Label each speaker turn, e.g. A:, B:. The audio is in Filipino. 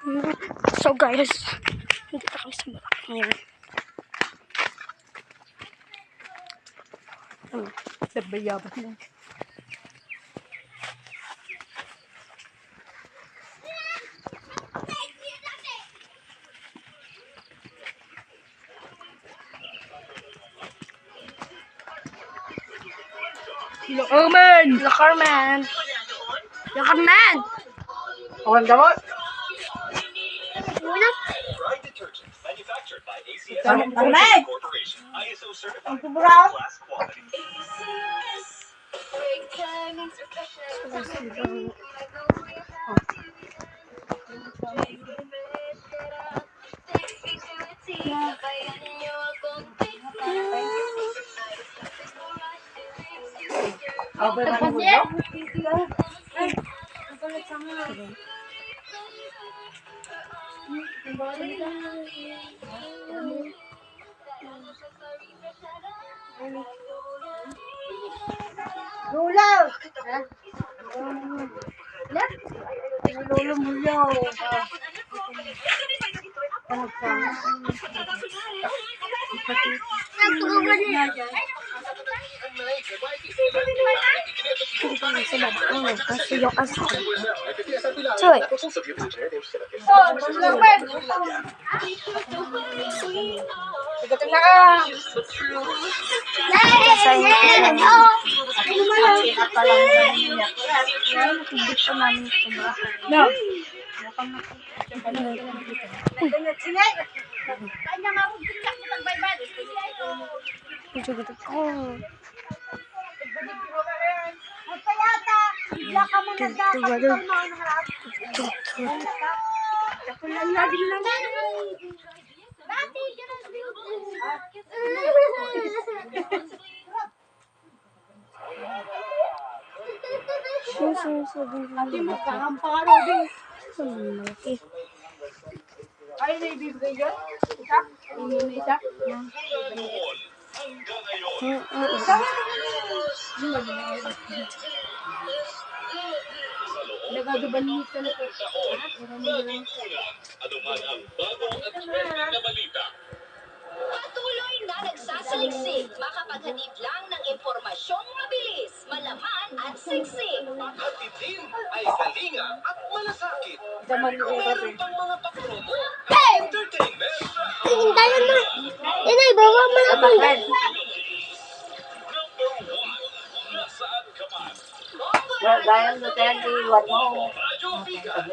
A: So guys, hindi na kami sa barak ngayon. Nabayabat na. Lakarman! Lakarman! Lakarman!
B: Awan gamot.
A: Muna.
B: Ahmed! Ang kubra. Lulaw! Lolo mo yaw.
A: Kasi yung aso. Choy.
B: Ay, naibibigay yun? Isa? Isa? Nagagabanit ka na po.
C: Patuloy na nagsasaliksik, makapaghatid lang ng impormasyong mabilis, malaman at siksik.
D: Paghatid din ay kalinga at malasakit.
B: Zaman ko
D: Meron pang mga papromo.
A: Hey!
D: Entertainment.
A: Hintayin mo. Inay, bawa mo na pang.
D: Number 1. Nasaan ka man?
B: Dahil Duterte, iwan mo.
D: Radio Bigan.